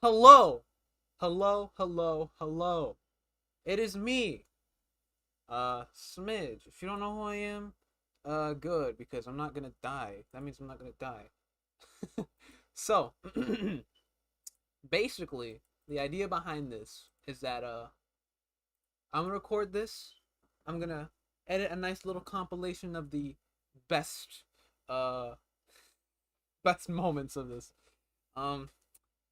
Hello, hello, hello, hello. It is me, Smidge. If you don't know who I am, good, because I'm not gonna die. That means I'm not gonna die. So, basically, the idea behind this is that I'm gonna record this. I'm gonna edit a nice little compilation of the best, uh, best moments of this. Um,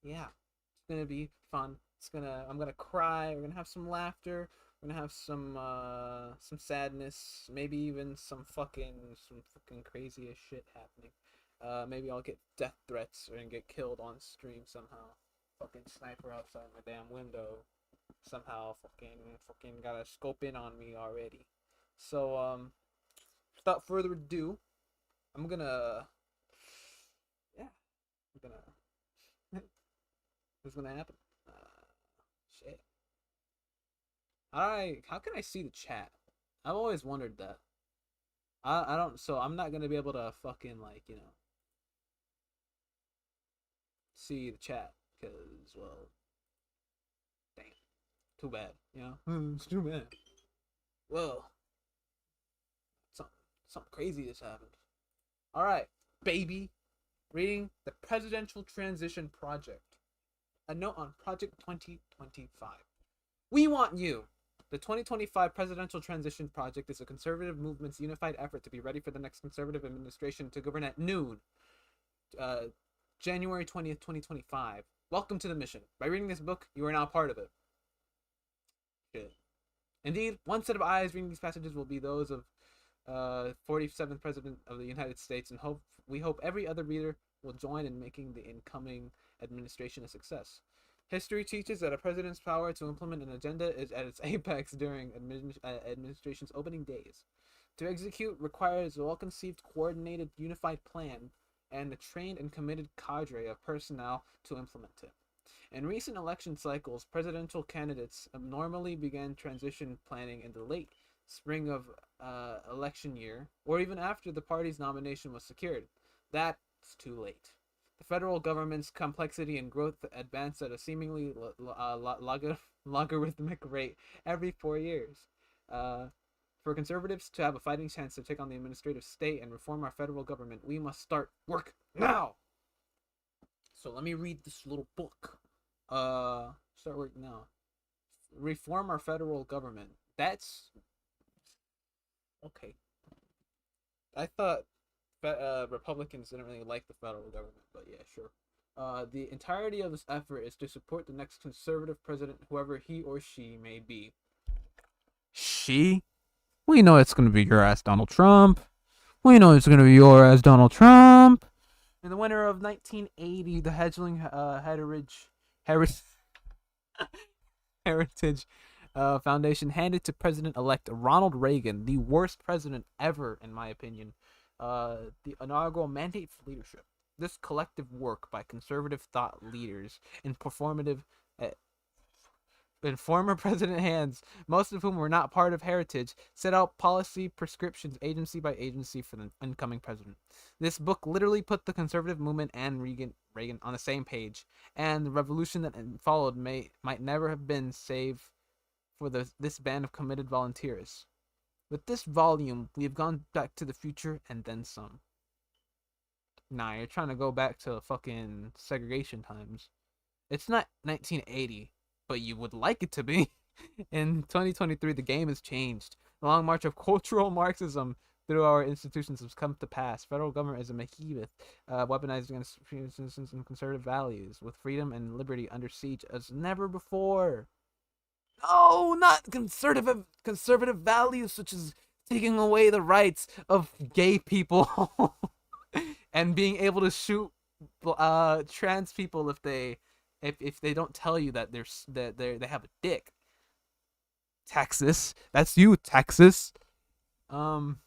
yeah, it's gonna be fun. I'm gonna cry. We're gonna have some laughter. We're gonna have some sadness. Maybe even some fucking crazy as shit happening. Maybe I'll get death threats and get killed on stream somehow. Fucking sniper outside my damn window. Somehow fucking got a scope in on me already. So without further ado, I'm gonna yeah, I'm gonna what's gonna happen? Shit. How can I see the chat? I've always wondered that. I don't so I'm not gonna be able to fucking see the chat because well damn too bad it's too bad. Well something something crazy just happened. All right, baby, reading the Presidential Transition Project. A note on Project 2025. We want you. The 2025 Presidential Transition Project is a conservative movement's unified effort to be ready for the next conservative administration to govern at noon, uh, January 20th, 2025. Welcome to the mission. By reading this book, you are now part of it. Shit. Indeed, one set of eyes reading these passages will be those of 47th President of the United States, and we hope every other reader will join in making the incoming administration a success. History teaches that a president's power to implement an agenda is at its apex during administration's opening days. To execute requires a well-conceived, coordinated, unified plan and a trained and committed cadre of personnel to implement it. In recent election cycles, presidential candidates normally began transition planning in the late spring of election year, or even after the party's nomination was secured. That's too late. The federal government's complexity and growth advance at a seemingly logarithmic rate every 4 years. Uh, for conservatives to have a fighting chance to take on the administrative state and reform our federal government, we must start work now. So let me read this little book. Start work now. Reform our federal government. That's okay. I thought Republicans didn't really like the federal government, but yeah, sure. The entirety of this effort is to support the next conservative president, whoever he or she may be. She? We know it's going to be your ass, Donald Trump. We know it's going to be your ass, Donald Trump. In the winter of 1980, the Hedgeling Heritage Foundation handed to President-elect Ronald Reagan, the worst president ever, in my opinion, the inaugural mandate for leadership. This collective work by conservative thought leaders uh, in former president hands, most of whom were not part of Heritage, set out policy prescriptions agency by agency for the incoming president. This book literally put the conservative movement and Reagan on the same page, and the revolution that followed might never have been save for this band of committed volunteers. With this volume, we have gone back to the future and then some. Nah, you're trying to go back to fucking segregation times. It's not 1980, but you would like it to be. In 2023, the game has changed. The long march of cultural Marxism through our institutions has come to pass. Federal government is a behemoth, weaponized against citizens and conservative values, with freedom and liberty under siege as never before. No, not conservative values such as taking away the rights of gay people and being able to shoot trans people if they don't tell you that they have a dick. Texas, that's you, Texas. Um,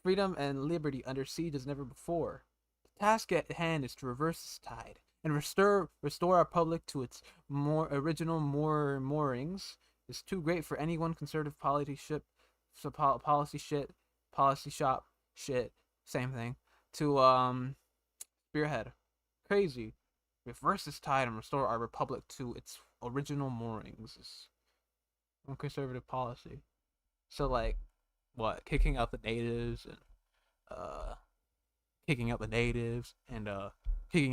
Freedom and liberty under siege as never before. The task at hand is to reverse this tide and restore our public to its more original moorings. It's too great for any one conservative policy shop shit, same thing, to spearhead. crazy. Reverse this tide and restore our republic to its original moorings. It's on conservative policy. So like, what? Uh, kicking out the natives and kicking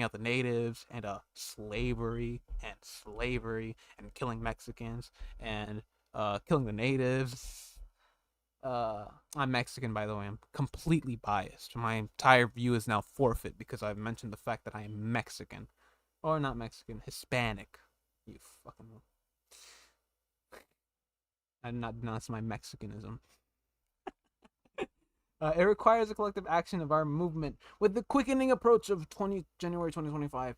out the natives and slavery and killing Mexicans and killing the natives. I'm Mexican, by the way. I'm completely biased. My entire view is now forfeit because I've mentioned the fact that I am Mexican. Or not Mexican, Hispanic. You fucking. I did not denounce my Mexicanism. It requires a collective action of our movement with the quickening approach of January 2025.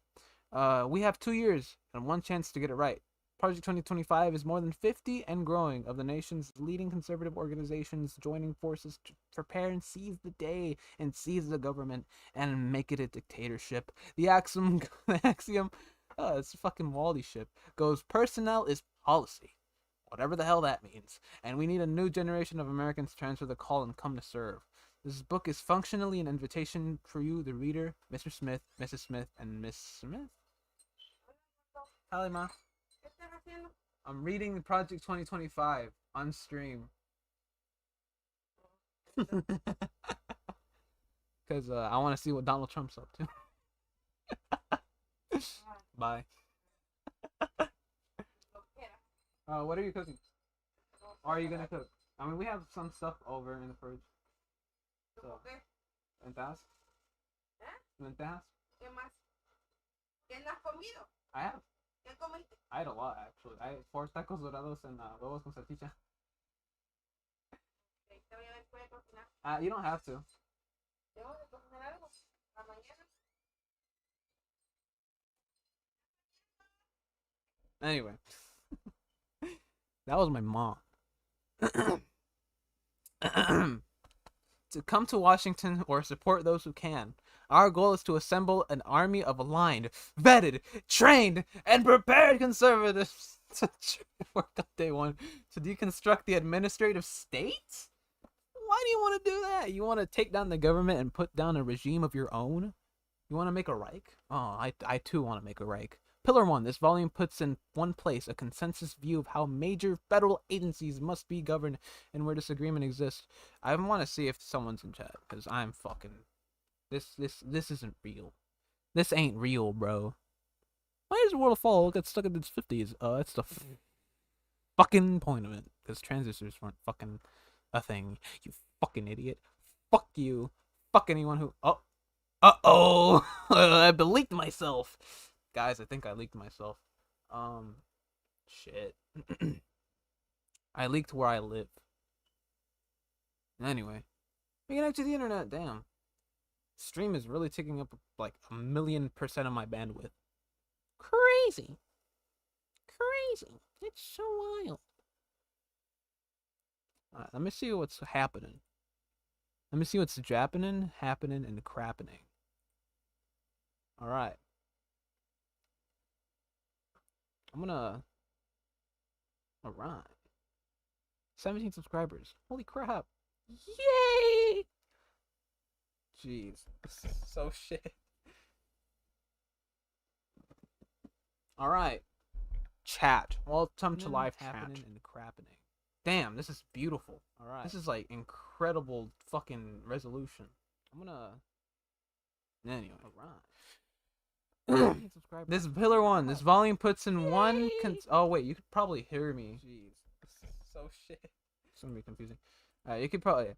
We have 2 years and one chance to get it right. Project 2025 is more than 50 and growing of the nation's leading conservative organizations joining forces to prepare and seize the day and seize the government and make it a dictatorship. The axiom, it's fucking Wally ship, goes personnel is policy. Whatever the hell that means. And we need a new generation of Americans to answer the call and come to serve. This book is functionally an invitation for you, the reader, Mr. Smith, Mrs. Smith, and Miss Smith. Howdy, Ma. I'm reading Project 2025 on stream. Because I want to see what Donald Trump's up to. Bye. What are you cooking? Or are you gonna cook? I mean, we have some stuff over in the fridge. So, ¿Ventas? ¿Ventas? ¿Qué más? ¿Qué no has comido? I have. ¿Qué comiste? I had a lot, actually. I had 4 tacos dorados and huevos con salchicha. You don't have to. Anyway. That was my mom. To come to Washington or support those who can. Our goal is to assemble an army of aligned, vetted, trained, and prepared conservatives to work on day one to deconstruct the administrative state? Why do you want to do that? You want to take down the government and put down a regime of your own? You want to make a Reich? Oh, I too want to make a Reich. Pillar 1. This volume puts in one place a consensus view of how major federal agencies must be governed and where disagreement exists. I want to see if someone's in chat, because I'm fucking... This isn't real. This ain't real, bro. Why does the world of fall get stuck in its 50s? That's the fucking point of it. Because transistors weren't fucking a thing. You fucking idiot. Fuck you. Fuck anyone who... Oh. Uh-oh. I leaked myself. Guys, I think I leaked myself. Shit. I leaked where I live. Anyway. We connect to the internet, damn. Stream is really taking up like 1,000,000% of my bandwidth. Crazy. Crazy. It's so wild. Alright, let me see what's happening. Let me see what's happening, and crappening. Alright. I'm gonna... Alright. 17 subscribers. Holy crap. Yay! Jeez. So shit. Alright. Chat. Welcome to live happening and crappening. Damn, this is beautiful. Alright. This is like incredible fucking resolution. I'm gonna... Anyway. Alright. This is Pillar 1. This volume puts in one... Oh, wait. You could probably hear me. Jeez. So shit. It's gonna be confusing. You could probably...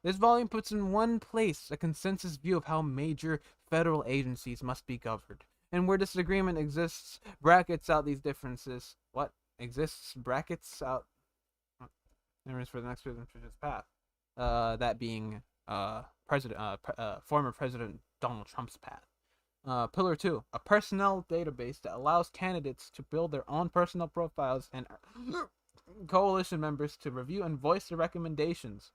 This volume puts in one place a consensus view of how major federal agencies must be governed. And where disagreement exists, brackets out these differences. What? Exists, brackets out... There's for the next path. That being former President Donald Trump's path. Pillar 2, a personnel database that allows candidates to build their own personal profiles and coalition members to review and voice their recommendations.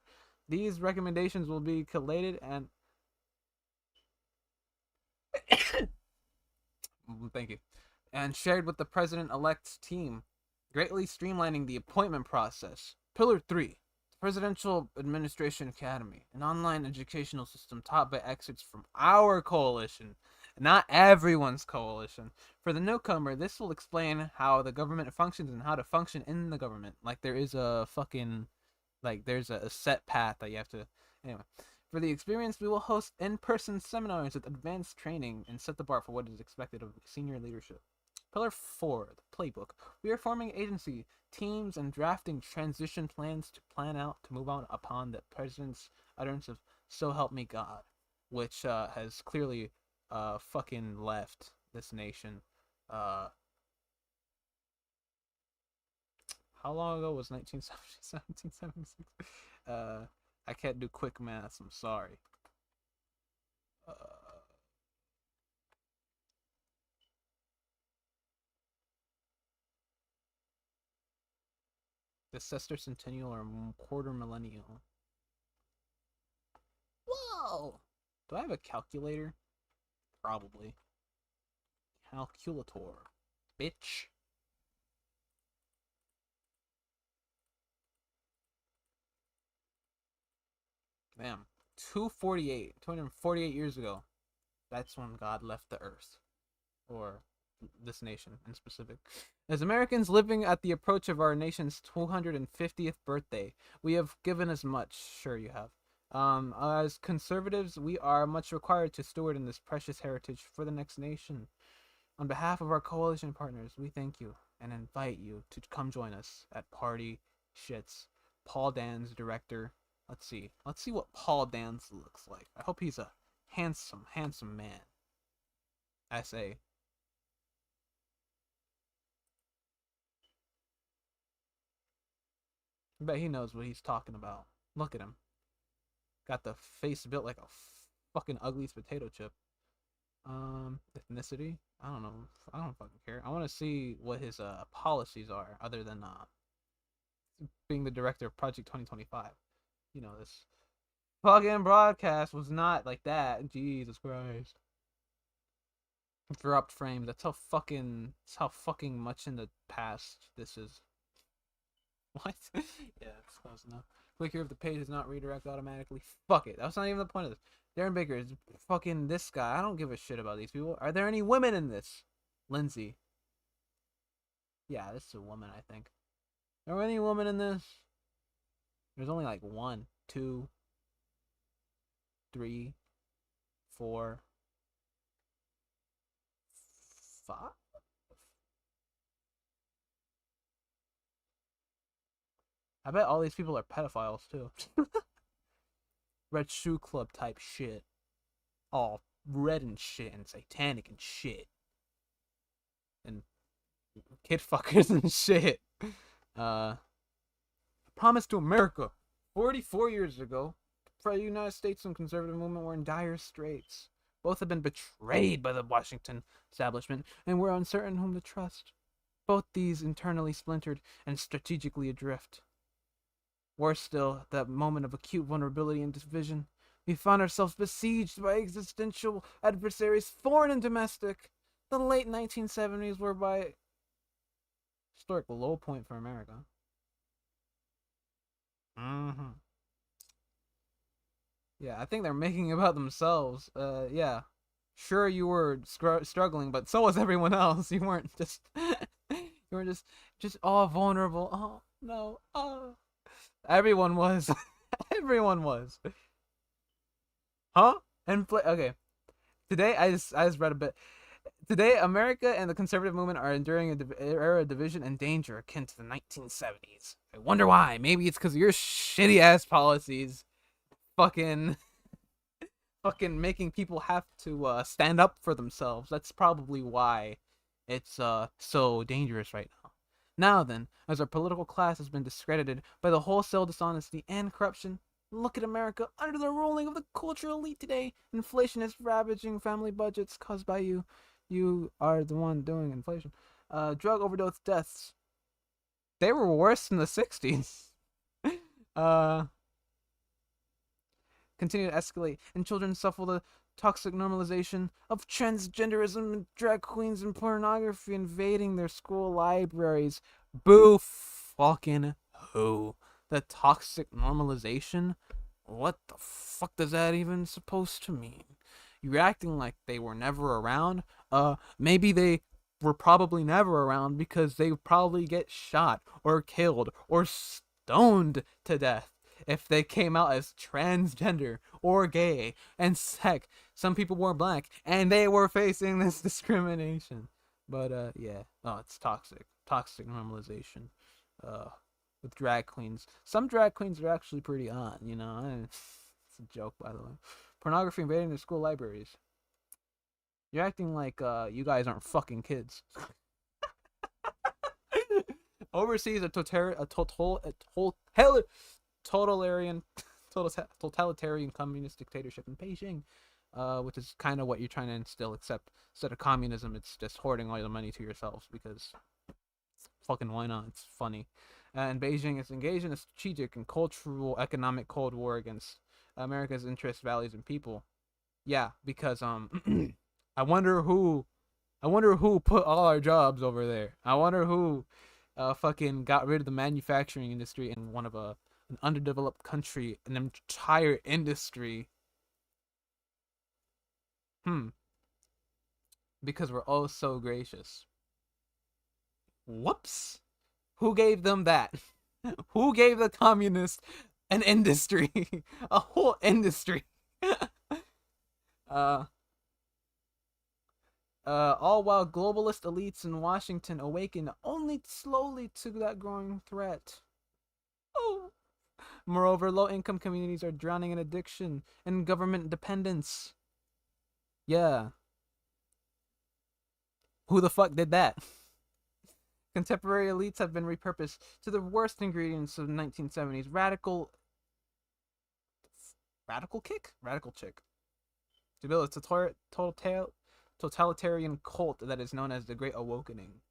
These recommendations will be collated and... Thank you. And shared with the president-elect's team, greatly streamlining the appointment process. Pillar 3, Presidential Administration Academy, an online educational system taught by experts from our coalition Not everyone's coalition. For the newcomer, this will explain how the government functions and how to function in the government. Like there is a fucking there's a set path that you have to anyway. For the experienced, we will host in-person seminars with advanced training and set the bar for what is expected of senior leadership. Pillar 4, the playbook. We are forming agency, teams, and drafting transition plans to plan out to move on upon the president's utterance of "So help me God," which has clearly fucking left this nation. Uh, how long ago was 1776? I can't do quick maths. I'm sorry. Uh, the sesquicentennial or quarter millennial. Whoa! Do I have a calculator? Probably. Calculator. Bitch. Damn. 248 years ago. That's when God left the earth. Or this nation in specific. As Americans living at the approach of our nation's 250th birthday, we have given as much. Sure, you have. As conservatives, we are much required to steward in this precious heritage for the next nation. On behalf of our coalition partners, we thank you and invite you to come join us at Party Shits. Paul Dan's director. Let's see. Let's see what Paul Dan's looks like. I hope he's a handsome, handsome man. SA. I bet he knows what he's talking about. Look at him. Got the face built like a fucking ugliest potato chip. Ethnicity? I don't know. I don't fucking care. I want to see what his policies are, other than being the director of Project 2025. You know, this fucking broadcast was not like that. Jesus Christ. Corrupt frames. That's how fucking much in the past this is. What? Yeah, it's close enough. Click here if the page does not redirect automatically. Fuck it. That's not even the point of this. Darren Baker is fucking this guy. I don't give a shit about these people. Are there any women in this? Lindsay. Yeah, this is a woman, I think. Are there any women in this? There's only like 1, 2, 3, 4, 5. I bet all these people are pedophiles too. Red Shoe Club type shit. All red and shit and satanic and shit. And kid fuckers and shit. Promise to America. 44 years ago, the United States and conservative movement were in dire straits. Both had been betrayed by the Washington establishment and were uncertain whom to trust. Both these internally splintered and strategically adrift. Worse still, that moment of acute vulnerability and division, we found ourselves besieged by existential adversaries, foreign and domestic. The late 1970s were by historic low point for America. Mm-hmm. Yeah, I think they're making it about themselves. Yeah. Sure, you were struggling, but so was everyone else. You weren't just, you were just all vulnerable. Oh no. Oh, everyone was. Everyone was. Huh? Okay. Today, I just read a bit. Today, America and the conservative movement are enduring an era of division and danger akin to the 1970s. I wonder why. Maybe it's because of your shitty ass policies. Fucking, fucking making people have to stand up for themselves. That's probably why it's so dangerous right now. Now then, as our political class has been discredited by the wholesale dishonesty and corruption, look at America under the ruling of the cultural elite today. Inflation is ravaging family budgets caused by you. You are the one doing inflation. Drug overdose deaths. They were worse in the 60s. uh, Continue to escalate, and children suffer the toxic normalization of transgenderism and drag queens and pornography invading their school libraries. Boo fucking who? The toxic normalization? What the fuck does that even supposed to mean? You're acting like they were never around. Maybe they were probably never around because they would probably get shot or killed or stoned to death if they came out as transgender or gay. And heck, some people were black and they were facing this discrimination. But yeah, oh, it's toxic normalization. Uh, with drag queens, some drag queens are actually pretty on. You know, it's a joke by the way. Pornography invading the school libraries. You're acting like you guys aren't fucking kids. Overseas, totalitarian totalitarian communist dictatorship in Beijing, which is kind of what you're trying to instill. Except instead of communism, it's just hoarding all the money to yourselves because fucking why not? It's funny. And Beijing is engaged in a strategic and cultural economic cold war against America's interests, values, and people. Yeah, because I wonder who put all our jobs over there. I wonder who fucking got rid of the manufacturing industry in one of an underdeveloped country, an entire industry. Hmm. Because we're oh so gracious. Whoops. Who gave them that? Who gave the communists an industry? A whole industry. uh all while globalist elites in Washington awaken only slowly to that growing threat. Oh. Moreover, low-income communities are drowning in addiction and government dependence. Yeah. Who the fuck did that? Contemporary elites have been repurposed to the worst ingredients of the 1970s. Radical chick. To build a totalitarian cult that is known as the Great Awakening.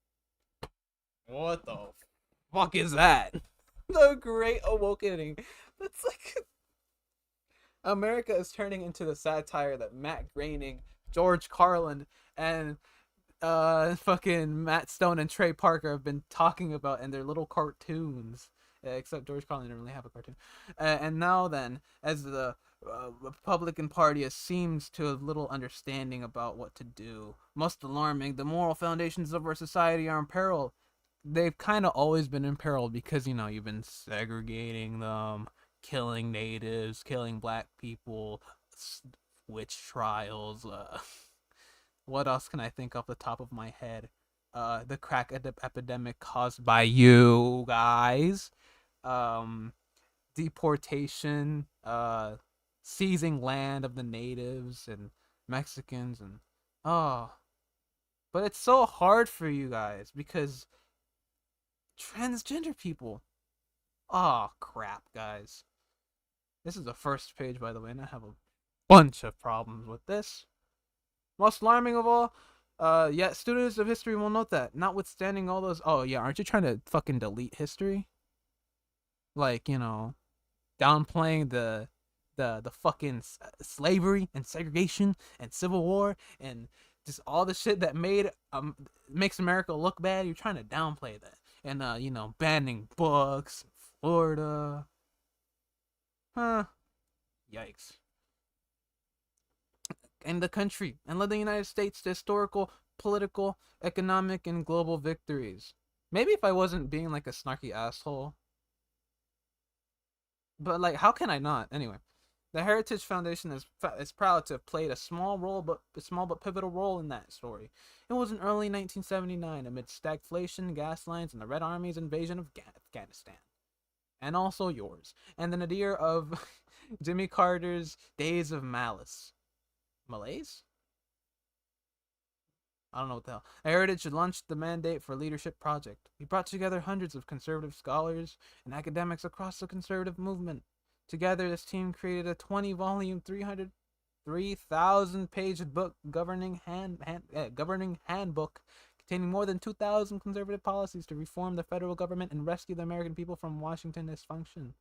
What the fuck is that? The Great Awakening. That's like America is turning into the satire that Matt Groening, George Carlin, and fucking Matt Stone and Trey Parker have been talking about in their little cartoons. Except George Carlin didn't really have a cartoon. And now then, as the Republican Party seems to have little understanding about what to do. Most alarming, the moral foundations of our society are in peril. They've kind of always been in peril because, you know, you've been segregating them, killing natives, killing black people, witch trials. What else can I think off the top of my head? The crack epidemic caused by you guys. Um, Deportation, seizing land of the natives and Mexicans, and oh, but it's so hard for you guys because transgender people. Oh crap, guys. This is the first page, by the way, and I have a bunch of problems with this. Most alarming of all, yet students of history will note that, notwithstanding all those. Oh yeah, aren't you trying to fucking delete history? Like, you know, downplaying the fucking slavery and segregation and civil war and just all the shit that makes America look bad. You're trying to downplay that, and you know, banning books, Florida, huh? Yikes! And the country and led the United States to historical, political, economic, and global victories. Maybe if I wasn't being like a snarky asshole, but like, how can I not? Anyway, the Heritage Foundation is proud to have played a small but pivotal role in that story. It was in early 1979 amid stagflation, gas lines, and the Red Army's invasion of Afghanistan, and also yours, and the nadir of Jimmy Carter's days of malaise. I don't know what the hell. Heritage launched the Mandate for Leadership project. He brought together hundreds of conservative scholars and academics across the conservative movement. Together, this team created a 20-volume, 3,000-page book governing handbook containing more than 2,000 conservative policies to reform the federal government and rescue the American people from Washington dysfunction.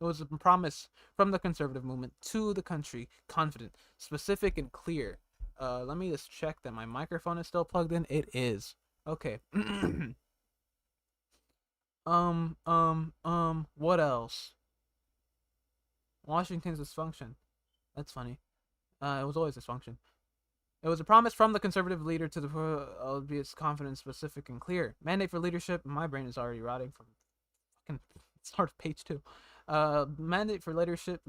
It was a promise from the conservative movement to the country, confident, specific, and clear. Let me just check that my microphone is still plugged in. It is. Okay. What else? Washington's dysfunction. That's funny. It was always dysfunction. It was a promise from the conservative leader to the albeit confident, specific, and clear. Mandate for leadership. My brain is already rotting from fucking start of page 2. Mandate for leadership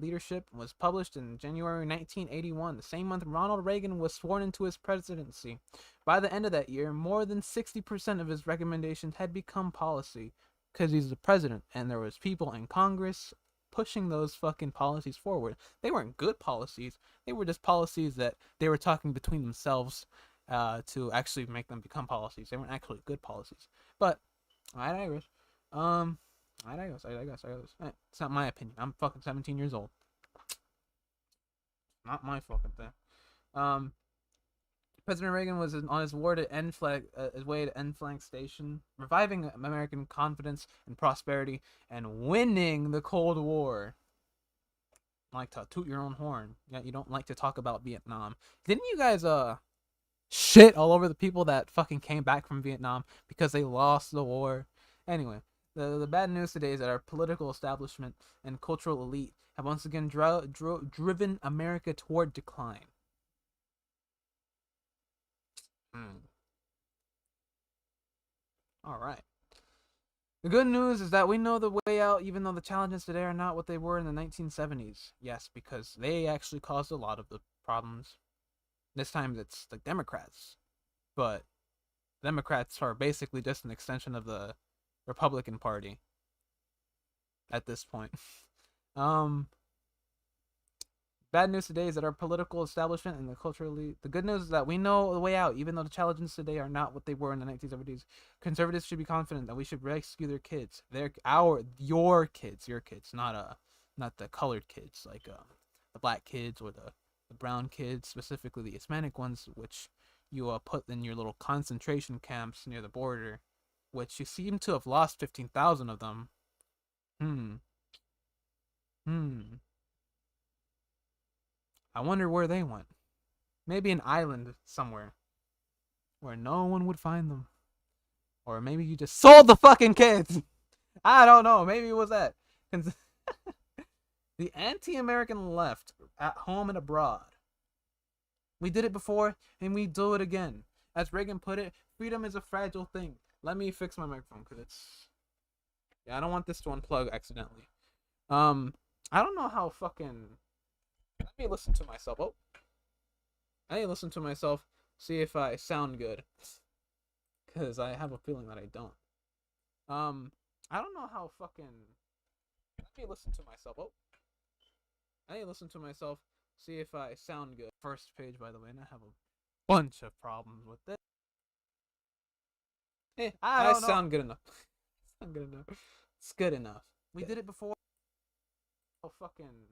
was published in January 1981, the same month Ronald Reagan was sworn into his presidency. By the end of that year, more than 60% of his recommendations had become policy because he's the president, and there was people in Congress pushing those fucking policies forward. They weren't good policies. They were just policies that they were talking between themselves to actually make them become policies. They weren't actually good policies. But I digress. I digress. It's not my opinion. I'm fucking 17 years old. Not my fucking thing. Um, President Reagan was on his way to end flank station, reviving American confidence and prosperity, and winning the Cold War. Like to toot your own horn. Yeah, you don't like to talk about Vietnam. Didn't you guys shit all over the people that fucking came back from Vietnam because they lost the war? Anyway, the bad news today is that our political establishment and cultural elite have once again driven America toward decline. All right. The good news is that we know the way out, even though the challenges today are not what they were in the 1970s. Yes, because they actually caused a lot of the problems. This time it's the Democrats. But Democrats are basically just an extension of the Republican Party at this point. Bad news today is that our political establishment and the culturally. The good news is that we know the way out, even though the challenges today are not what they were in the 1970s. Conservatives should be confident that we should rescue their kids, your kids, not the colored kids, like the black kids or the brown kids, specifically the Hispanic ones, which you put in your little concentration camps near the border, which you seem to have lost 15,000 of them. I wonder where they went. Maybe an island somewhere where no one would find them. Or maybe you just sold the fucking kids. I don't know. Maybe it was that. The anti-American left, at home and abroad. We did it before, and we do it again. As Reagan put it, freedom is a fragile thing. Let me fix my microphone, because it's... Yeah, I don't want this to unplug accidentally. I don't know how fucking... Let me listen to myself. Oh. I need to listen to myself, see if I sound good. Because I have a feeling that I don't. I don't know how fucking... Let me listen to myself. Oh. I need to listen to myself, see if I sound good. First page, by the way, and I have a bunch of problems with it. I sound good enough. Sound good enough. It's good enough. We did it before. Oh, fucking...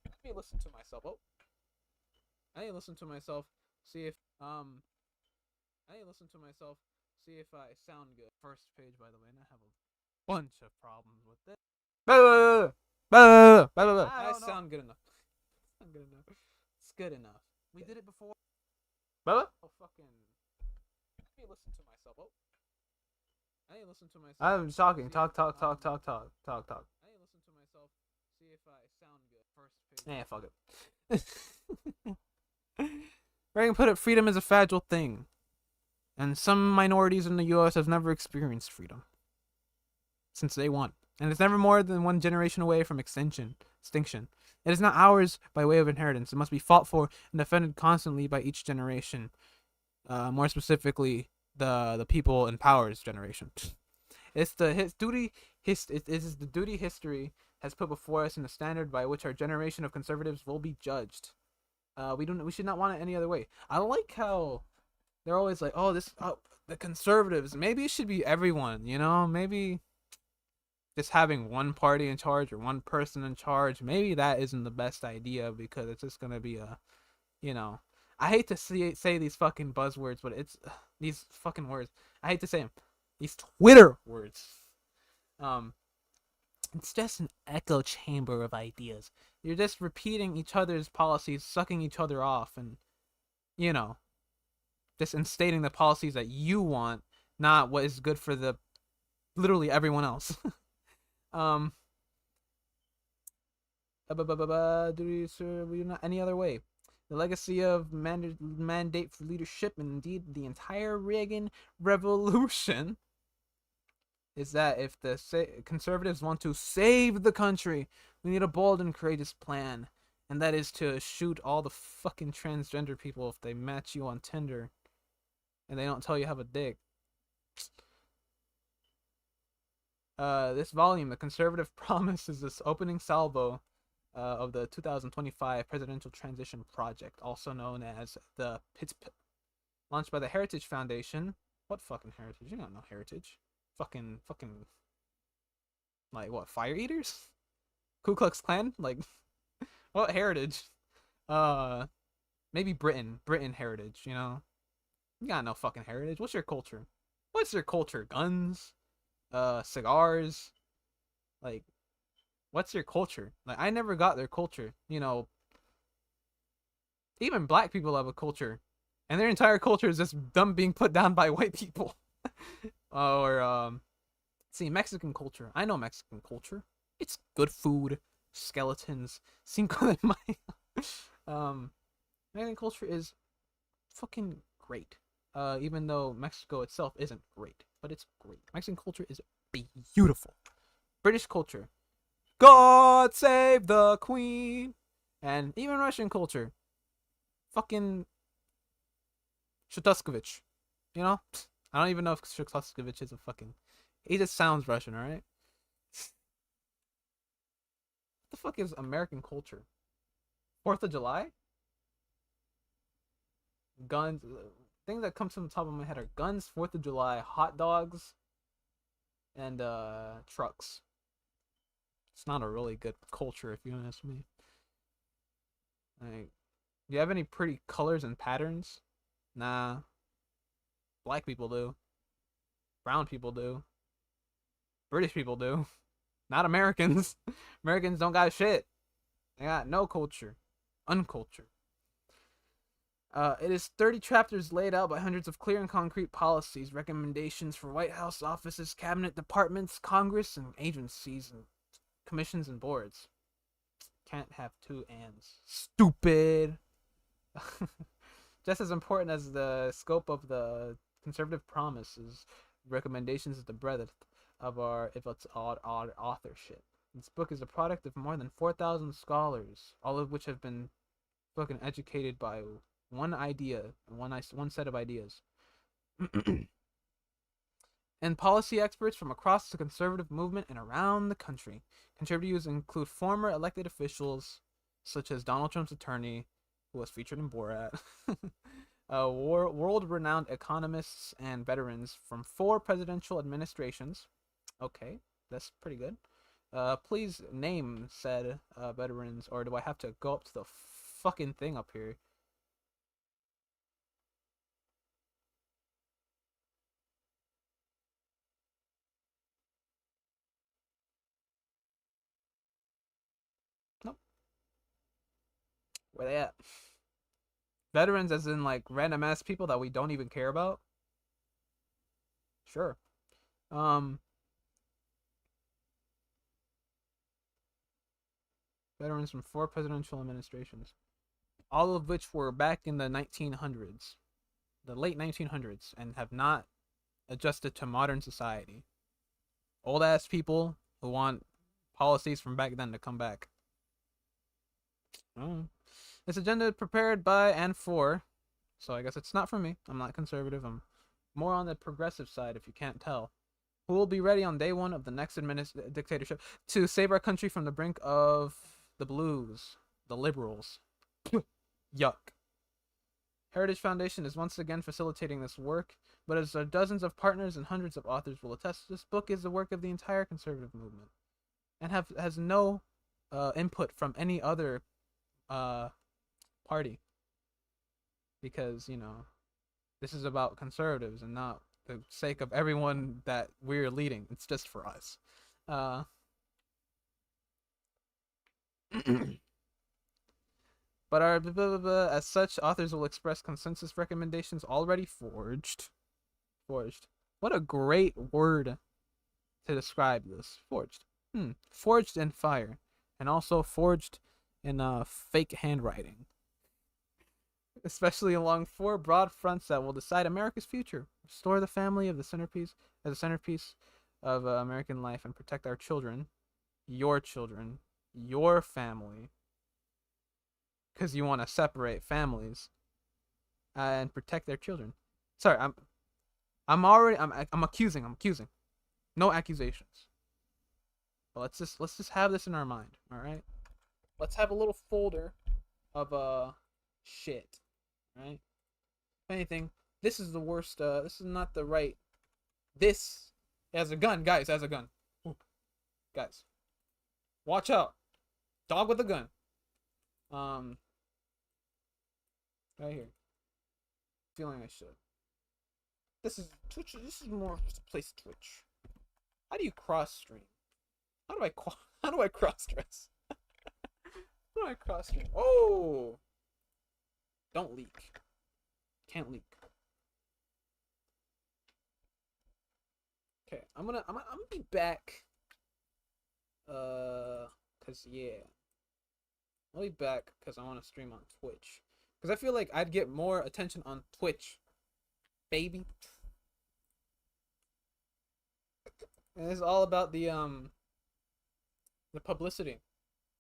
Let me listen to myself. Oh. I need to listen to myself, see if... I need to listen to myself, see if I sound good. First page, by the way, and I have a bunch of problems with it. I sound good enough. Sound good enough. It's good enough. We did it before. Oh, fucking... Let me listen to myself. Oh. I need to listen to myself. I'm talking. Talk. I need to listen to myself, see if I sound good. First page. Fuck it. Reagan put it, freedom is a fragile thing. And some minorities in the U.S. have never experienced freedom. Since day one. And it's never more than one generation away from extinction. It is not ours by way of inheritance. It must be fought for and defended constantly by each generation. More specifically, the people in power's generation. It's the duty history has put before us and the standard by which our generation of conservatives will be judged. We should not want it any other way. I like how they're always like, the conservatives. Maybe it should be everyone, maybe just having one party in charge or one person in charge, maybe that isn't the best idea, because it's just gonna be I hate to say these fucking buzzwords, but it's these fucking words. I hate to say them. These Twitter words. It's just an echo chamber of ideas. You're just repeating each other's policies, sucking each other off, and just instating the policies that you want, not what is good for the literally everyone else. Not any other way. The legacy of mandate for leadership, and indeed the entire Reagan revolution, is that if the conservatives want to save the country, we need a bold and courageous plan. And that is to shoot all the fucking transgender people if they match you on Tinder and they don't tell you have a dick. This volume, The Conservative Promise, is this opening salvo of the 2025 Presidential Transition Project, also known as the PITSP, launched by the Heritage Foundation. What fucking heritage? You don't know heritage. Fucking, like what? Fire eaters? Ku Klux Klan? Like, what heritage? Maybe Britain heritage. You know, you got no fucking heritage. What's your culture? What's your culture? Guns? Cigars? Like, what's your culture? Like, I never got their culture. You know, even black people have a culture, and their entire culture is just them being put down by white people. Or see, Mexican culture. I know Mexican culture. It's good food, skeletons, Cinco de Mayo. Mexican culture is fucking great. Even though Mexico itself isn't great, but it's great. Mexican culture is beautiful. British culture, God save the Queen, and even Russian culture, fucking Shostakovich. You know, I don't even know if Shostakovich is a fucking. He just sounds Russian, all right? What the fuck is American culture? 4th of July? Guns. Things that come from the top of my head are guns, 4th of July, hot dogs, and trucks. It's not a really good culture if you ask me. Like, do you have any pretty colors and patterns? Nah. Black people do. Brown people do. British people do. Not Americans. Americans don't got shit. They got no culture. Uncultured. It is 30 chapters laid out by hundreds of clear and concrete policies, recommendations for White House offices, cabinet departments, Congress, and agencies, and commissions and boards. Can't have two ands. Stupid. Just as important as the scope of the conservative promises, recommendations is the breadth of its odd authorship. This book is a product of more than 4,000 scholars, all of which have been fucking educated by one idea, one set of ideas. And policy experts from across the conservative movement and around the country. Contributors include former elected officials, such as Donald Trump's attorney, who was featured in Borat, world-renowned economists and veterans from 4 presidential administrations. Okay, that's pretty good. Please name said veterans, or do I have to go up to the fucking thing up here? Nope. Where they at? Veterans, as in like random ass people that we don't even care about. Sure. Um, Veterans from 4 presidential administrations, all of which were back in the 1900s, the late 1900s, and have not adjusted to modern society. Old ass people who want policies from back then to come back. Oh. This agenda prepared by and for, so I guess it's not for me. I'm not conservative. I'm more on the progressive side, if you can't tell. Who will be ready on day one of the next dictatorship to save our country from the brink of the blues, the liberals. Yuck. Heritage Foundation is once again facilitating this work, but as dozens of partners and hundreds of authors will attest, this book is the work of the entire conservative movement, and has no input from any other party, because this is about conservatives and not the sake of everyone that we're leading. It's just for us. But our as such, authors will express consensus recommendations already forged. What a great word to describe this. Forged. Forged in fire, and also forged in fake handwriting. especially along four broad fronts that will decide America's future. Restore the family of the centerpiece as a centerpiece of American life and protect our children, your family, because you want to separate families and protect their children. Sorry, I'm accusing. I'm accusing. No accusations. But let's just have this in our mind. All right. Let's have a little folder of shit. Right. If anything, this is the worst. This is not the right. This has a gun, guys. Has a gun. Ooh. Guys, watch out. Dog with a gun. Um, right here. Feeling I should. This is Twitch. This is more just a place to Twitch. How do you cross stream? How do I how do I cross dress? How do I cross stream? Oh, don't leak. Can't leak. Okay, I'm gonna be back. Cause yeah, I'll be back because I want to stream on Twitch. Cause I feel like I'd get more attention on Twitch, baby. And it's all about the publicity.